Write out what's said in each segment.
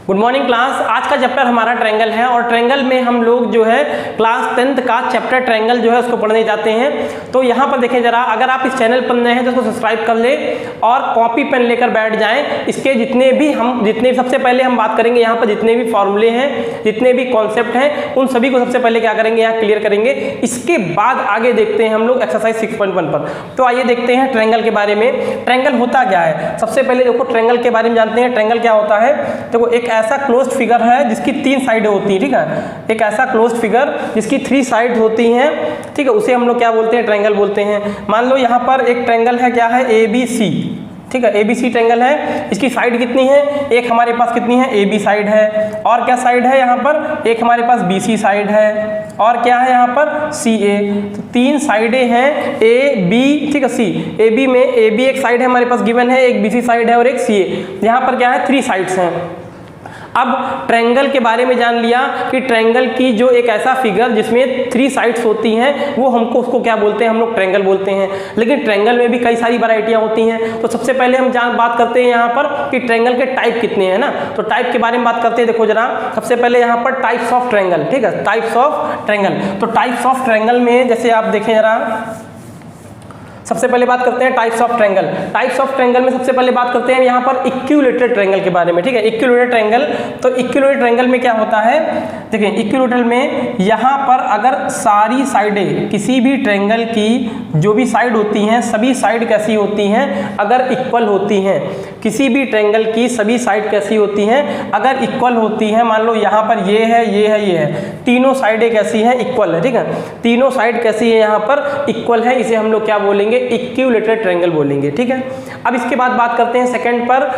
Good morning class. आज का chapter हमारा ट्रायंगल है और ट्रायंगल में हम लोग जो है क्लास 10th का चैप्टर ट्रायंगल जो है उसको पढ़ने जाते हैं। तो यहाँ पर देखें जरा, अगर आप इस चैनल पर नए हैं तो इसको सब्सक्राइब कर ले और कॉपी पेन लेकर बैठ जाएं। इसके जितने सबसे पहले हम बात करेंगे यहाँ पर जितने भी फॉर्मूले हैं, जितने भी कॉन्सेप्ट हैं, उन सभी को सबसे पहले क्या करेंगे, यहाँ क्लियर करेंगे। इसके बाद आगे देखते हैं हम लोग एक्सरसाइज 6.1 पर। तो आइए देखते हैं ट्रायंगल के बारे में। ट्रायंगल होता क्या है, सबसे पहले देखो ट्रायंगल के बारे में जानते हैं। ट्रायंगल क्या होता है, देखो एक ऐसा क्लोज्ड फिगर है जिसकी 3 साइडें होती हैं, ठीक है। एक ऐसा क्लोज्ड फिगर जिसकी 3 साइड होती हैं, ठीक है, उसे हम लोग क्या बोलते हैं, ट्रायंगल बोलते हैं। मान लो यहाँ पर एक ट्रायंगल है, क्या है, ABC, ठीक है, ABC ट्रायंगल है। इसकी साइड कितनी है, एक हमारे पास कितनी है, AB साइड है। और क्या साइड है यहाँ पर, एक हमारे पास BC साइड है और क्या है यहाँ पर CA। तो 3 साइडें हैं AB, ठीक है, C। AB में AB एक साइड है हमारे पास गिवन है, एक BC साइड है और एक CA। यहाँ पर क्या है, 3 साइड्स हैं। अब ट्रायंगल के बारे में जान लिया कि ट्रायंगल की जो एक ऐसा फिगर जिसमें 3 साइड्स होती हैं वो उसको क्या बोलते हैं, हम लोग ट्रायंगल बोलते हैं। लेकिन ट्रायंगल में भी कई सारी वैरायटियां होती हैं। तो सबसे पहले हम बात करते हैं यहाँ पर कि ट्रायंगल के टाइप कितने हैं ना। तो टाइप के बारे में बात करते हैं। देखो जरा, सबसे पहले यहाँ पर टाइप्स ऑफ ट्रायंगल, ठीक है, टाइप्स ऑफ ट्रायंगल। तो टाइप्स ऑफ ट्रायंगल में जैसे आप देखें जरा, सबसे पहले बात करते हैं types of triangle. Types of triangle में सबसे पहले बात करते हैं यहाँ पर इक्विलेटरल ट्रायंगल के बारे में, ठीक है, इक्विलेटरल ट्रायंगल। तो इक्विलेटरल ट्रायंगल में क्या होता है, देखिए इक्विलेटरल में यहाँ पर अगर सारी साइडें किसी भी ट्रायंगल की जो भी साइड होती हैं, सभी साइड कैसी होती हैं, अगर इक्वल होती हैं। किसी भी ट्रायंगल की सभी साइड कैसी होती हैं, अगर इक्वल होती हैं। मान लो यहाँ पर ये है, ये है, ये है, तीनों साइडें कैसी हैं, इक्वल है, ठीक है, तीनों साइड कैसी है, यहाँ पर इक्वल है। इसे हम लोग क्या बोलेंगे, इक्विलेटरल ट्रायंगल बोलेंगे, ठीक है। अब इसके बाद बात करते हैं सेकंड पर,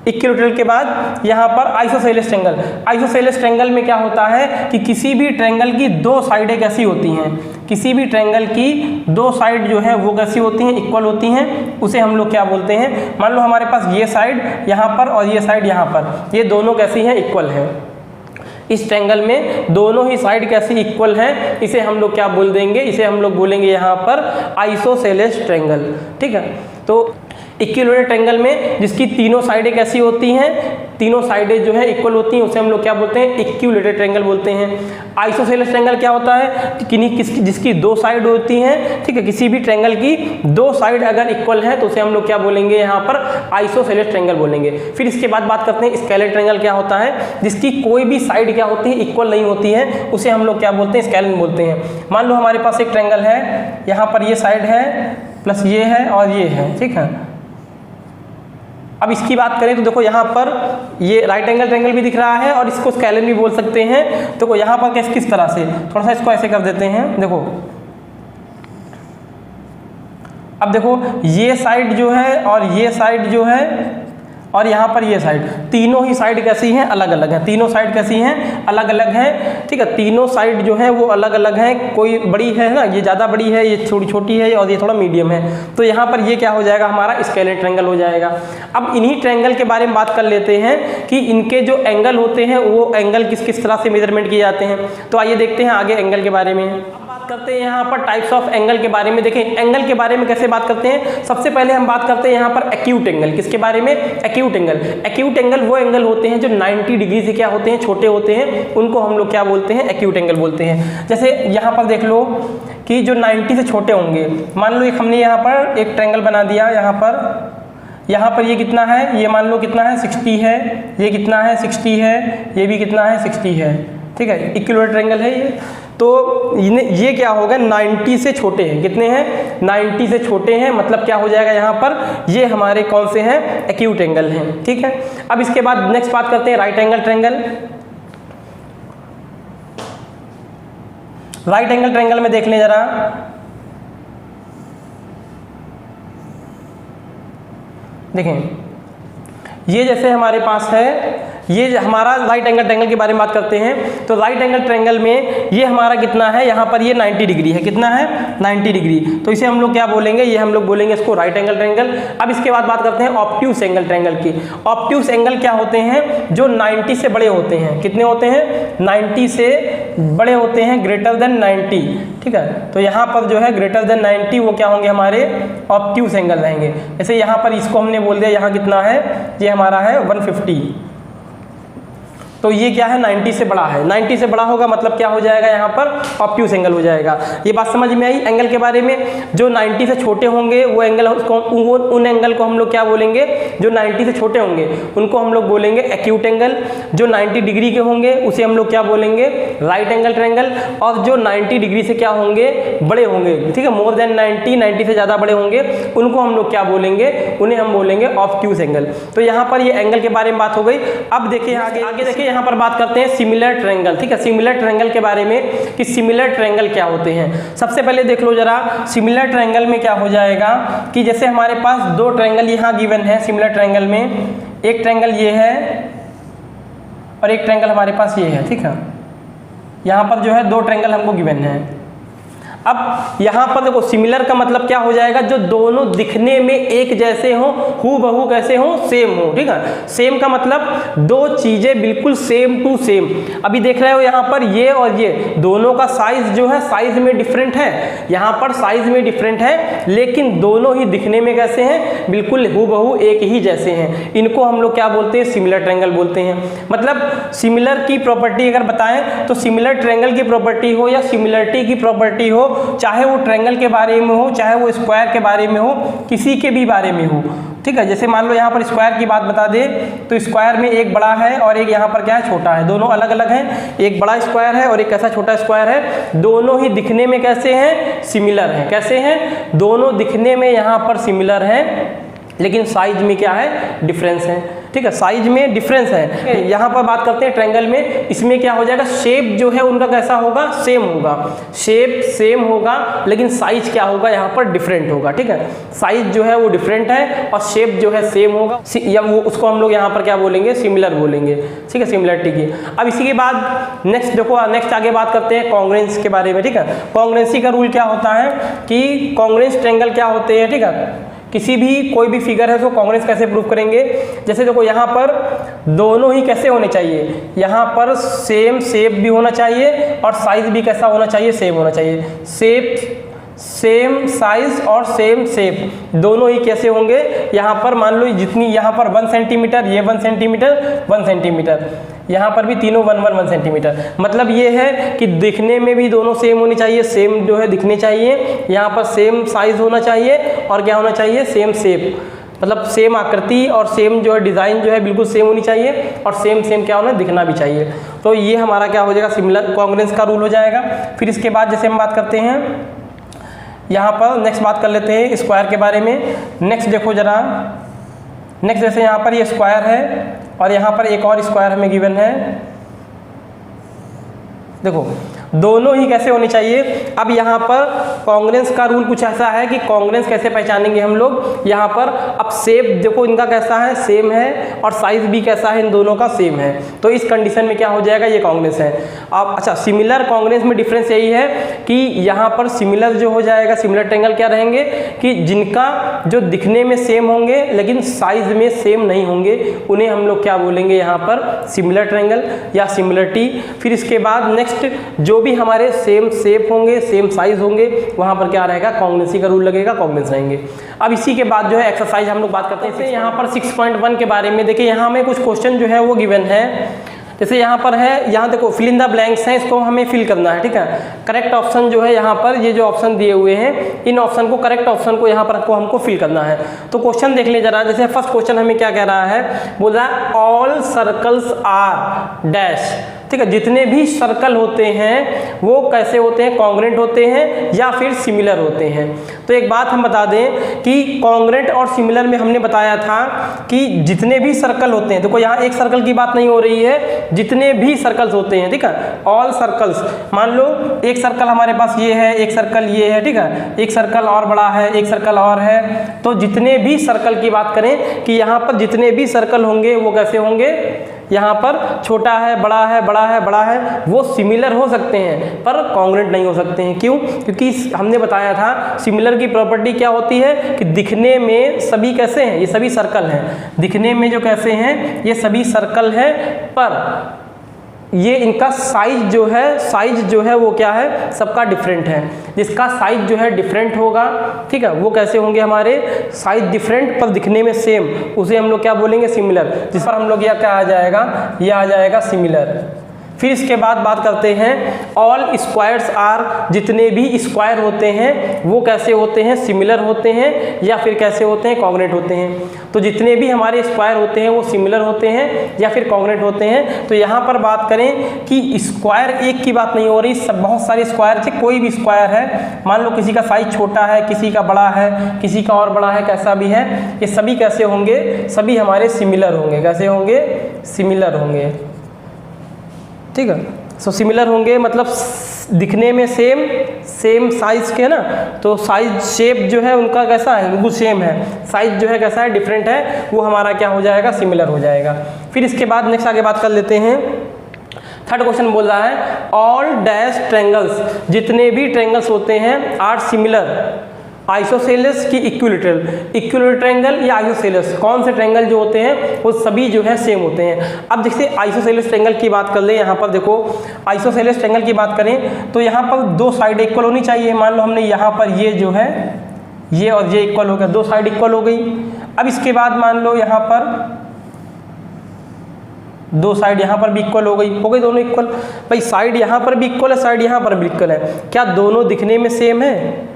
इक्विलेटरल के बाद यहाँ पर आइसोसेलेस ट्रायंगल। आइसोसेलेस ट्रायंगल में क्या होता है कि किसी भी ट्रायंगल की 2 साइडें कैसी होती हैं, किसी भी ट्रायंगल की 2 साइड जो है वो कैसी होती हैं, इक्वल होती हैं। उसे हम लोग क्या बोलते हैं, मान लो हमारे पास ये साइड यहाँ पर और ये साइड यहाँ पर, ये दोनों कैसी हैं, इक्वल है। इस ट्रायंगल में दोनों ही साइड कैसी, इक्वल हैं। इसे हम लोग क्या बोल देंगे, इसे हम लोग बोलेंगे यहाँ पर आइसोसेलेस ट्रायंगल, ठीक है। तो इक्विलेटरल ट्रायंगल में जिसकी तीनों साइडें कैसी होती हैं, तीनों साइडें जो है इक्वल होती हैं, उसे हम लोग क्या बोलते हैं, इक्विलेटरल ट्रायंगल बोलते हैं। आइसोसेलेस ट्रायंगल क्या होता है कि जिसकी 2 साइड होती हैं, ठीक है, किसी भी ट्रायंगल की 2 साइड अगर इक्वल है तो उसे हम लोग क्या बोलेंगे, यहाँ पर आइसोसेलेस ट्रायंगल बोलेंगे। फिर इसके बाद बात करते हैं स्केलेन ट्रायंगल क्या होता है, जिसकी कोई भी साइड क्या होती है, इक्वल नहीं होती है, उसे हम लोग क्या बोलते हैं, स्केलेन बोलते हैं। मान लो हमारे पास एक ट्रायंगल है, यहाँ पर ये साइड है प्लस ये है और ये है, ठीक है। अब इसकी बात करें तो देखो यहाँ पर ये राइट एंगल ट्रायंगल भी दिख रहा है और इसको स्केलेन भी बोल सकते हैं। देखो यहाँ पर किस तरह से, थोड़ा सा इसको ऐसे कर देते हैं। देखो अब देखो ये साइड जो है और ये साइड जो है और यहाँ पर ये साइड, तीनों ही साइड कैसी हैं, अलग अलग हैं। तीनों साइड कैसी हैं, अलग अलग हैं, ठीक है। तीनों साइड जो है वो अलग अलग हैं। कोई बड़ी है ना, ये ज़्यादा बड़ी है, ये थोड़ी छोटी है और ये थोड़ा मीडियम है। तो यहाँ पर ये क्या हो जाएगा, हमारा स्केलेन ट्रायंगल हो जाएगा। अब इन्हीं ट्रायंगल के बारे में बात कर लेते हैं कि इनके जो एंगल होते हैं वो एंगल किस किस तरह से मेजरमेंट किए जाते हैं। तो आइए देखते हैं आगे एंगल के बारे में। करते हैं यहाँ पर टाइप्स ऑफ एंगल के बारे में। देखें एंगल के बारे में कैसे बात करते हैं। सबसे पहले हम बात करते हैं यहाँ पर एक्यूट एंगल। किसके बारे में, एक्यूट एंगल। एक्यूट एंगल वो एंगल होते हैं जो 90 डिग्री से क्या होते हैं, छोटे होते हैं, उनको हम लोग क्या बोलते हैं, एक्यूट एंगल बोलते हैं। जैसे यहाँ पर देख लो कि जो 90 से छोटे होंगे, मान लो एक हमने यहाँ पर एक ट्रायंगल बना दिया, यहाँ पर ये कितना है, ये मान लो कितना है, 60 है, ये कितना है, 60 है, ये भी कितना है, 60 है, ठीक है, इक्विलेटरल ट्रायंगल है ये। तो ये क्या होगा, 90 से छोटे हैं, कितने हैं, 90 से छोटे हैं, मतलब क्या हो जाएगा यहाँ पर, ये हमारे कौन से हैं, एक्यूट एंगल हैं, ठीक है। अब इसके बाद नेक्स्ट बात करते हैं right angle triangle. Right angle triangle में देख लें जरा, देखें ये जैसे हमारे पास है, ये हमारा राइट एंगल ट्रायंगल के बारे में बात करते हैं। तो राइट एंगल ट्रायंगल में ये हमारा कितना है, यहाँ पर ये 90 डिग्री है, कितना है, 90 डिग्री। तो इसे हम लोग क्या बोलेंगे, ये हम लोग बोलेंगे इसको राइट एंगल ट्रायंगल। अब इसके बाद बात करते हैं ऑब्ट्यूस एंगल ट्रायंगल की। ऑब्ट्यूस एंगल क्या होते हैं, जो 90 से बड़े होते हैं, कितने होते हैं, 90 से बड़े होते हैं, ग्रेटर देन 90, ठीक है। तो यहाँ पर जो है ग्रेटर देन 90 वो क्या होंगे, हमारे ऑब्ट्यूस एंगल रहेंगे। जैसे यहाँ पर इसको हमने बोल दिया, यहाँ कितना है, ये हमारा है 150, तो ये क्या है 90 से बड़ा है, 90 से बड़ा होगा मतलब क्या हो जाएगा यहाँ पर ऑब्ट्यूज एंगल हो जाएगा। ये बात समझ में आई एंगल के बारे में। जो 90 से छोटे होंगे वो एंगल उन एंगल को हम लोग क्या बोलेंगे, जो 90 से छोटे होंगे उनको हम लोग बोलेंगे एक्यूट एंगल। जो 90 डिग्री के होंगे उसे हम लोग क्या बोलेंगे, राइट एंगल ट्रायंगल। और जो 90 डिग्री से क्या होंगे, बड़े होंगे, ठीक है, मोर देन 90 से ज़्यादा बड़े होंगे, उनको हम लोग क्या बोलेंगे, उन्हें हम बोलेंगे ऑब्ट्यूज एंगल। तो यहाँ पर ये एंगल के बारे में बात हो गई। अब देखिए आगे देखिए यहाँ पर बात करते हैं सिमिलर ट्रायंगल, ठीक है, सिमिलर ट्रायंगल के बारे में कि सिमिलर ट्रायंगल क्या होते हैं। सबसे पहले देख लो जरा, सिमिलर ट्रायंगल में क्या हो जाएगा कि जैसे हमारे पास दो ट्रायंगल यहाँ गिवन है सिमिलर ट्रायंगल में, एक ट्रायंगल ये है और एक ट्रायंगल हमारे पास ये है, ठीक है। यहाँ पर जो है दो ट्रायंगल हमको गिवन है। अब यहाँ पर देखो सिमिलर का मतलब क्या हो जाएगा, जो दोनों दिखने में एक जैसे हो, हूबहू कैसे हो, सेम हो, ठीक है। सेम का मतलब दो चीजें बिल्कुल सेम टू सेम। अभी देख रहे हो यहाँ पर ये और ये दोनों का साइज जो है साइज में डिफरेंट है, यहाँ पर साइज में डिफरेंट है, लेकिन दोनों ही दिखने में कैसे हैं, बिल्कुल हूबहू एक ही जैसे हैं। इनको हम लोग क्या बोलते हैं, सिमिलर ट्रायंगल बोलते हैं। मतलब सिमिलर की प्रॉपर्टी अगर बताएं तो सिमिलर ट्रायंगल की प्रॉपर्टी हो या सिमिलरिटी की प्रॉपर्टी हो, चाहे वो ट्रायंगल के बारे में हो, चाहे वो स्क्वायर के बारे में हो, किसी के भी बारे में हो, ठीक है। जैसे मान लो यहाँ पर स्क्वायर की बात बता दे तो स्क्वायर में एक बड़ा है और एक यहाँ पर क्या है, छोटा है, दोनों अलग अलग हैं। एक बड़ा स्क्वायर है और एक ऐसा छोटा स्क्वायर है, दोनों ही दिखने में कैसे हैं, सिमिलर हैं। कैसे हैं, दोनों दिखने में यहाँ पर सिमिलर हैं, लेकिन साइज में क्या है, डिफरेंस है, ठीक है, साइज में डिफरेंस है। यहाँ पर बात करते हैं ट्रायंगल में, इसमें क्या हो जाएगा, शेप जो है उनका कैसा होगा, सेम होगा, शेप सेम होगा, लेकिन साइज क्या होगा, यहाँ पर डिफरेंट होगा, ठीक है। साइज जो है वो डिफरेंट है और शेप जो है सेम होगा, या वो उसको हम लोग यहाँ पर क्या बोलेंगे, सिमिलर बोलेंगे, ठीक है, सिमिलरिटी की। अब इसी के बाद नेक्स्ट देखो, नेक्स्ट आगे बात करते हैं कॉन्ग्रुएंस के बारे में, ठीक है। कॉन्ग्रुएंसी का रूल क्या होता है कि कॉन्ग्रुएंस ट्रायंगल क्या होते हैं, ठीक है। किसी भी कोई भी फिगर है तो कॉन्ग्रुएंस कैसे प्रूव करेंगे, जैसे देखो यहाँ पर दोनों ही कैसे होने चाहिए, यहाँ पर सेम शेप भी होना चाहिए और साइज भी कैसा होना चाहिए, सेम होना चाहिए। शेप सेम साइज और सेम शेप दोनों ही कैसे होंगे, यहाँ पर मान लो जितनी यहाँ पर 1 सेंटीमीटर, ये 1 सेंटीमीटर, 1 सेंटीमीटर, यहाँ पर भी तीनों 1 सेंटीमीटर। मतलब ये है कि दिखने में भी दोनों सेम होनी चाहिए, सेम जो है दिखने चाहिए, यहाँ पर सेम साइज होना चाहिए और क्या होना चाहिए, सेम शेप, मतलब सेम आकृति और सेम जो है डिज़ाइन जो है बिल्कुल सेम होनी चाहिए और सेम क्या होना, दिखना भी चाहिए। तो ये हमारा क्या हो जाएगा, सिमिलर कॉन्ग्रुएंस का रूल हो जाएगा। फिर इसके बाद जैसे हम बात करते हैं यहाँ पर, नेक्स्ट बात कर लेते हैं स्क्वायर के बारे में। नेक्स्ट देखो जरा, नेक्स्ट जैसे यहाँ पर ये स्क्वायर है और यहाँ पर एक और स्क्वायर हमें गिवन है, देखो दोनों ही कैसे होने चाहिए। अब यहाँ पर कॉन्ग्रुएंस का रूल कुछ ऐसा है कि कॉन्ग्रुएंस कैसे पहचानेंगे हम लोग, यहाँ पर अब शेप देखो इनका कैसा है, सेम है और साइज भी कैसा है, इन दोनों का सेम है, तो इस कंडीशन में क्या हो जाएगा, ये कॉन्ग्रुएंस है। अब अच्छा, सिमिलर कॉन्ग्रुएंस में डिफरेंस यही है कि यहाँ पर सिमिलर जो हो जाएगा, सिमिलर ट्रायंगल क्या रहेंगे कि जिनका जो दिखने में सेम होंगे लेकिन साइज में सेम नहीं होंगे, उन्हें हम लोग क्या बोलेंगे यहाँ पर, सिमिलर ट्रायंगल या सिमिलरिटी। फिर इसके बाद नेक्स्ट जो भी हमारे सेम शेप होंगे, सेम साइज होंगे, वहां पर क्या रहेगा, कॉन्ग्रुएंसी का रूल लगेगा, कॉन्ग्रुएंस रहेंगे। अब इसी के बाद जो है एक्सरसाइज हम लोग बात करते हैं यहाँ पर 6.1 के बारे में। देखिए यहाँ में कुछ क्वेश्चन जो है वो गिवन है, जैसे यहाँ पर है, यहाँ देखो फिल इन द ब्लैंक्स हैं, इसको हमें फिल करना है, ठीक है। करेक्ट ऑप्शन जो है यहाँ पर, ये जो ऑप्शन दिए हुए हैं, इन ऑप्शन को, करेक्ट ऑप्शन को यहाँ पर हमको फिल करना है। तो क्वेश्चन देख ले जरा, जैसे फर्स्ट क्वेश्चन हमें क्या कह रहा है, बोल रहा है ऑल सर्कल्स आर डैश, ठीक है, जितने भी सर्कल होते हैं वो कैसे होते हैं, कॉन्ग्रुएंट होते हैं या फिर सिमिलर होते हैं। तो एक बात हम बता दें कि कॉन्ग्रुएंट और सिमिलर में हमने बताया था कि जितने भी सर्कल होते हैं, देखो यहाँ एक सर्कल की बात नहीं हो रही है, जितने भी सर्कल्स होते हैं, ठीक है, ऑल सर्कल्स। मान लो एक सर्कल हमारे पास ये है, एक सर्कल ये है, ठीक है, एक सर्कल और बड़ा है, एक सर्कल और है, तो जितने भी सर्कल की बात करें कि यहाँ पर जितने भी सर्कल होंगे वो कैसे होंगे, यहाँ पर छोटा है, बड़ा है, बड़ा है, बड़ा है, वो सिमिलर हो सकते हैं पर कॉन्ग्रुएंट नहीं हो सकते हैं। क्यों? क्योंकि हमने बताया था सिमिलर की प्रॉपर्टी क्या होती है कि दिखने में सभी कैसे हैं, ये सभी सर्कल हैं, दिखने में जो कैसे हैं ये सभी सर्कल हैं, पर ये इनका साइज जो है वो क्या है, सबका डिफरेंट है। जिसका साइज जो है डिफरेंट होगा, ठीक है, वो कैसे होंगे हमारे, साइज डिफरेंट पर दिखने में सेम, उसे हम लोग क्या बोलेंगे, सिमिलर। जिस पर हम लोग यह क्या आ जाएगा, यह आ जाएगा सिमिलर। फिर इसके बाद बात करते हैं ऑल स्क्वायर्स आर, जितने भी स्क्वायर होते हैं वो कैसे होते हैं, सिमिलर होते हैं या फिर कैसे होते हैं, कॉन्ग्रुएंट होते हैं। तो जितने भी हमारे स्क्वायर होते हैं वो सिमिलर होते हैं या फिर कॉन्ग्रुएंट होते हैं। तो यहाँ पर बात करें कि स्क्वायर एक की बात नहीं हो रही, सब बहुत सारे स्क्वायर से कोई भी स्क्वायर है, मान लो किसी का साइज छोटा है, किसी का बड़ा है, किसी का और बड़ा है, कैसा भी है, ये सभी कैसे होंगे, सभी हमारे सिमिलर होंगे। कैसे होंगे, सिमिलर होंगे, ठीक है। सो सिमिलर होंगे मतलब दिखने में सेम साइज के ना, तो साइज शेप जो है उनका कैसा है, बिल्कुल सेम है। साइज जो है कैसा है, डिफरेंट है, वो हमारा क्या हो जाएगा, सिमिलर हो जाएगा। फिर इसके बाद नेक्स्ट आगे बात कर लेते हैं। थर्ड क्वेश्चन बोल रहा है ऑल डैश ट्रायंगल्स, जितने भी ट्रायंगल्स होते हैं आर सिमिलर आइसोसेलेस की इक्विलेटरल ट्रायंगल या आइसोसेलेस, कौन से ट्रायंगल जो होते हैं वो सभी जो है सेम होते हैं। अब जैसे आइसोसेलेस ट्रायंगल की बात कर ले, यहाँ पर देखो आइसोसेलेस ट्रायंगल की बात करें तो यहाँ पर दो साइड इक्वल होनी चाहिए। मान लो हमने यहाँ पर ये जो है ये और ये इक्वल हो गया, दो साइड इक्वल हो गई। अब इसके बाद मान लो यहाँ पर दो साइड यहाँ पर भी इक्वल हो गई दोनों इक्वल। भाई साइड यहाँ पर भी इक्वल है, साइड यहाँ पर भी इक्वल है, क्या दोनों दिखने में सेम है,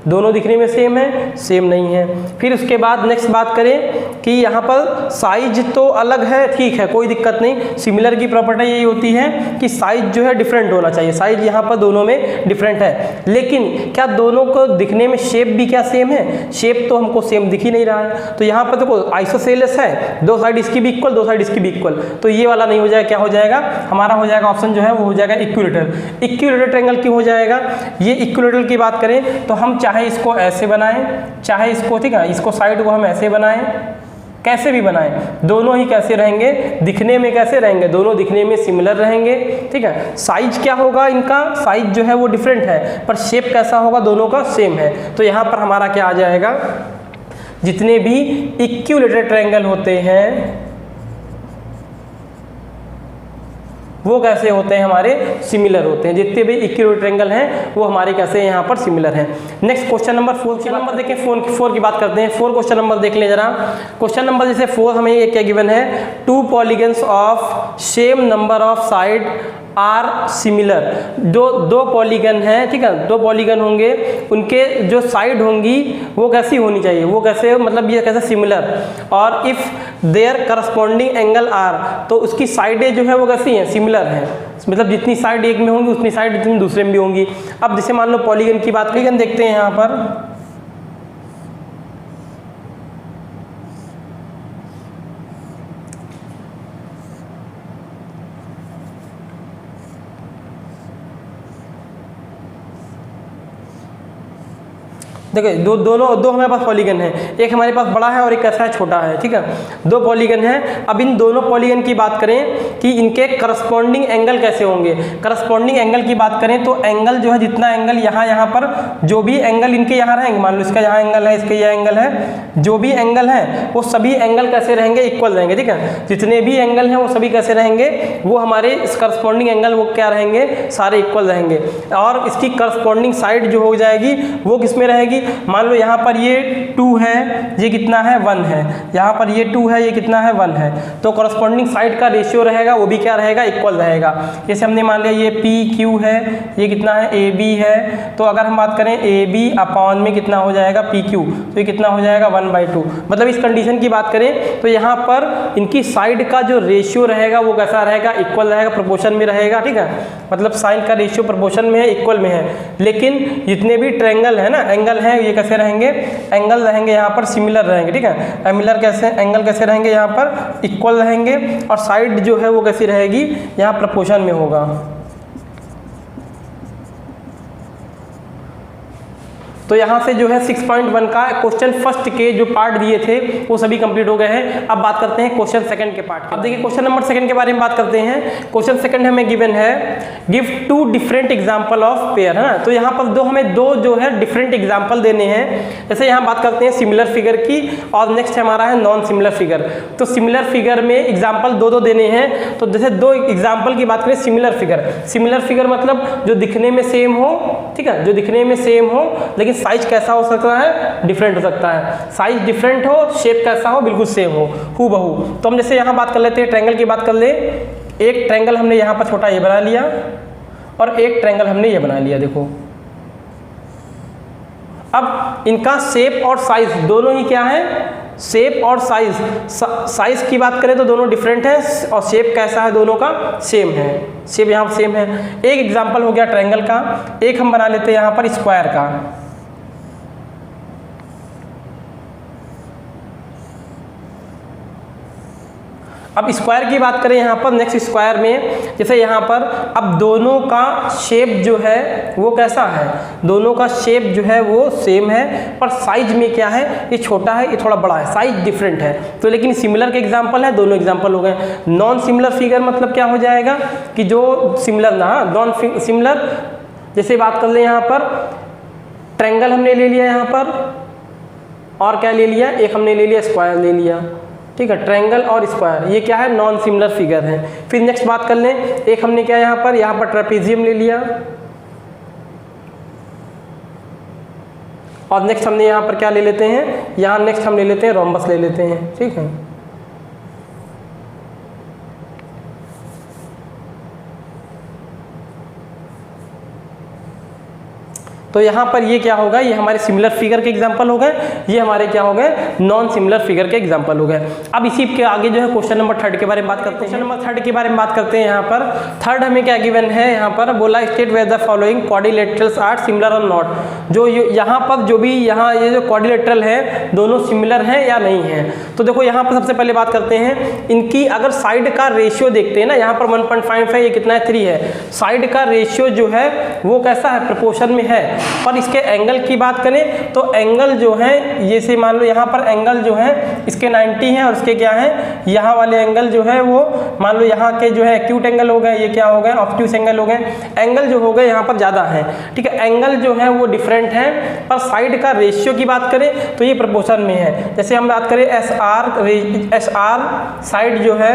दोनों दिखने में सेम है, सेम नहीं है। फिर उसके बाद नेक्स्ट बात करें कि यहाँ पर साइज तो अलग है, ठीक है, कोई दिक्कत नहीं। सिमिलर की प्रॉपर्टी यही होती है कि साइज जो है डिफरेंट होना चाहिए, साइज यहाँ पर दोनों में डिफरेंट है, लेकिन क्या दोनों को दिखने में शेप भी क्या सेम है, शेप तो हमको सेम दिख ही नहीं रहा है। तो यहाँ पर देखो आइसोसेलेस है, दो साइड इसकी भी इक्वल, दो साइड इसकी भी इक्वल, तो ये वाला नहीं हो जाएगा, क्या हो जाएगा हमारा, हो जाएगा ऑप्शन जो है वो हो जाएगा इक्विलेटरल ट्रायंगल क्यों हो जाएगा। ये इक्विलेटरल की बात करें तो हम चाहे इसको ऐसे बनाएं, चाहे इसको, ठीक है, इसको साइड को हम ऐसे बनाएं, कैसे भी बनाएं, दोनों ही कैसे रहेंगे, दिखने में कैसे रहेंगे, दोनों दिखने में सिमिलर रहेंगे, ठीक है। साइज क्या होगा, इनका साइज जो है वो डिफरेंट है, पर शेप कैसा होगा, दोनों का सेम है। तो यहाँ पर हमारा क्या आ जाएगा, जितने भी इक्विलेटरल ट्रायंगल होते हैं वो कैसे होते हैं, हमारे सिमिलर होते हैं। जितने भी इक्विलेटरल ट्रायंगल हैं वो हमारे कैसे यहाँ पर सिमिलर हैं। नेक्स्ट क्वेश्चन नंबर 4 की नंबर देखें, 4 की बात करते हैं। 4 क्वेश्चन नंबर देख लें जरा। क्वेश्चन नंबर जैसे 4 हमें ये क्या गिवन है, 2 polygons of same number of side are similar. दो पॉलीगन हैं, ठीक है, दो पॉलीगन होंगे, उनके जो साइड होंगी वो कैसी होनी चाहिए, वो कैसे, मतलब ये कैसे सिमिलर, और if their corresponding angle are, तो उसकी साइडें जो है वो कैसी हैं, सिमिलर हैं, मतलब जितनी साइड एक में होंगी उतनी साइड जितनी दूसरे में भी होंगी। अब जैसे मान लो पॉलीगन की बात, पॉलीगन देखते हैं यहाँ पर, देखिए दो हमारे पास पॉलीगन है, एक हमारे पास बड़ा है और एक कैसा है, छोटा है, ठीक है, दो पॉलीगन है। अब इन दोनों पॉलीगन की बात करें कि इनके करस्पॉन्डिंग एंगल कैसे होंगे। करस्पॉन्डिंग एंगल की बात करें तो एंगल जो है, जितना एंगल यहाँ पर जो भी एंगल इनके यहाँ रहेंगे, मान लो इसका यहाँ एंगल है, इसका यह एंगल है, जो भी एंगल है वो सभी एंगल कैसे रहेंगे, इक्वल रहेंगे, ठीक है। जितने भी एंगल हैं वो सभी कैसे रहेंगे, वो हमारे इस करस्पॉन्डिंग एंगल वो क्या रहेंगे, सारे इक्वल रहेंगे। और इसकी करस्पॉन्डिंग साइड जो हो जाएगी वो किस में रहेगी, मान लो यहाँ पर ये 2 है, ये कितना है 1 है, यहाँ पर ये 2 है, ये कितना है 1 है, तो करस्पॉन्डिंग साइड का रेशियो रहेगा वो भी क्या रहेगा, इक्वल रहेगा। जैसे हमने मान लिया ये PQ है, ये कितना है AB है, तो अगर हम बात करें AB अपॉन में कितना हो जाएगा PQ, तो ये कितना हो जाएगा 1/2। मतलब इस कंडीशन की बात करें तो यहाँ पर इनकी साइड का जो रेशियो रहेगा वो कैसा रहेगा, इक्वल रहेगा, प्रोपोर्शन में रहेगा, ठीक है, मतलब साइन का रेशियो प्रोपोर्शन में है, इक्वल में है। लेकिन जितने भी ट्रायंगल है ना, एंगल है, ये कैसे रहेंगे, एंगल रहेंगे यहाँ पर सिमिलर रहेंगे, ठीक है, एंगल कैसे रहेंगे, यहाँ पर इक्वल रहेंगे, और साइड जो है वो कैसी रहेगी, यहाँ प्रोपोर्शन में होगा। तो यहाँ से जो है 6.1 का क्वेश्चन फर्स्ट के जो पार्ट दिए थे वो सभी कंप्लीट हो गए हैं। अब बात करते हैं क्वेश्चन सेकंड के पार्ट। अब देखिए क्वेश्चन नंबर 2 के बारे में बात करते हैं। क्वेश्चन सेकंड हमें गिवन है give 2 different example of pair, है ना। तो यहाँ पर हमें दो जो है डिफरेंट एग्जांपल देने हैं। जैसे यहाँ बात करते हैं सिमिलर फिगर की, और नेक्स्ट हमारा है नॉन सिमिलर फिगर। तो सिमिलर फिगर में एग्जाम्पल दो देने हैं, तो जैसे दो एग्जाम्पल की बात करें, सिमिलर फिगर। सिमिलर फिगर मतलब जो दिखने में सेम हो, ठीक है, जो दिखने में सेम हो लेकिन साइज कैसा हो सकता है, डिफरेंट हो सकता है। साइज डिफरेंट हो, शेप कैसा हो, बिल्कुल सेम हो, हूबहू। तो हम जैसे यहाँ बात कर लेते हैं, ट्रायंगल की बात कर ले। एक ट्रायंगल हमने यहाँ पर छोटा ये बना लिया और एक ट्रायंगल हमने ये बना लिया, देखो। अब इनका शेप और साइज दोनों ही क्या है, शेप और साइज। साइज की बात करें तो दोनों डिफरेंट है और शेप कैसा है, दोनों का सेम है। शेप यहाँ पर सेम है। एक एग्जांपल हो गया ट्रायंगल का, एक हम बना लेते हैं यहाँ पर स्क्वायर का। अब स्क्वायर की बात करें यहाँ पर, नेक्स्ट स्क्वायर में जैसे यहाँ पर अब दोनों का शेप जो है वो कैसा है, दोनों का शेप जो है वो सेम है, पर साइज में क्या है, ये छोटा है, ये थोड़ा बड़ा है, साइज डिफरेंट है। तो लेकिन सिमिलर के एग्जांपल है, दोनों एग्जांपल हो गए। नॉन सिमिलर फिगर मतलब क्या हो जाएगा कि जो सिमिलर ना, नॉन सिमिलर, जैसे बात कर ले यहाँ पर ट्रायंगल हमने ले लिया यहाँ पर, और क्या ले लिया, एक हमने ले लिया स्क्वायर ले लिया, ठीक है। ट्रायंगल और स्क्वायर ये क्या है, नॉन सिमिलर फिगर है। फिर नेक्स्ट बात कर लें, एक हमने क्या यहाँ पर ट्रेपेजियम ले लिया, और नेक्स्ट हमने यहाँ पर क्या ले लेते हैं, यहाँ नेक्स्ट हम ले लेते हैं रोम्बस ले लेते हैं, ठीक है। तो यहाँ पर ये क्या होगा, ये हमारे सिमिलर फिगर के एग्जांपल हो गए, ये हमारे क्या हो गए, नॉन सिमिलर फिगर के एग्जांपल हो गए। अब इसी के आगे जो है क्वेश्चन नंबर 3 के बारे में बात करते हैं। क्वेश्चन नंबर 3 के बारे में बात करते हैं। यहाँ पर थर्ड हमें क्या गिवन है, यहाँ पर बोला state where the following quadrilaterals are similar और नॉट। जो यहाँ पर जो भी यहाँ ये जो क्वाड्रिलेटरल है दोनों सिमिलर हैं या नहीं है। तो देखो यहाँ पर सबसे पहले बात करते हैं इनकी, अगर साइड का रेशियो देखते हैं ना, यहाँ पर 1.5 है, ये कितना है 3 है। साइड का रेशियो जो है वो कैसा है, प्रोपोर्शन में है। पर इसके एंगल की बात करें तो एंगल जो है, जैसे मान लो यहाँ पर एंगल जो है इसके 90 है और इसके क्या है, यहाँ वाले एंगल जो है वो मान लो यहाँ के जो है एक्यूट एंगल हो गए, ये क्या हो गए, ऑब्ट्यूस एंगल हो गए। एंगल जो हो गए यहाँ पर ज़्यादा है, ठीक है। एंगल जो है वो डिफरेंट है, पर साइड का रेशियो की बात करें तो ये प्रोपोर्शन में है। जैसे हम बात करें एस आर साइड जो है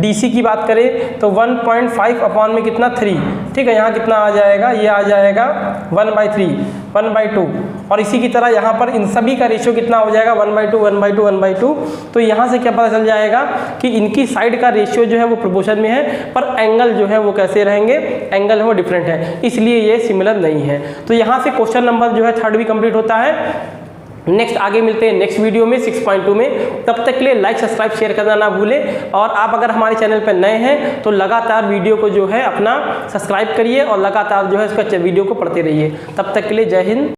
DC की बात करें तो 1.5 अपॉन में कितना 3, ठीक है। यहाँ कितना आ जाएगा, ये आ जाएगा 1/3, 1/2। और इसी की तरह यहाँ पर इन सभी का रेशियो कितना हो जाएगा 1/2, 1/2, 1/2। तो यहाँ से क्या पता चल जाएगा कि इनकी साइड का रेशियो जो है वो प्रोपोर्शन में है, पर एंगल जो है वो कैसे रहेंगे, एंगल है वो डिफरेंट है, इसलिए ये सिमिलर नहीं है। तो यहाँ से क्वेश्चन नंबर जो है 3 भी कंप्लीट होता है। नेक्स्ट आगे मिलते हैं नेक्स्ट वीडियो में 6.2 में। तब तक के लिए लाइक सब्सक्राइब शेयर करना ना भूलें। और आप अगर हमारे चैनल पर नए हैं तो लगातार वीडियो को जो है अपना सब्सक्राइब करिए और लगातार जो है इसका वीडियो को पढ़ते रहिए। तब तक के लिए जय हिंद।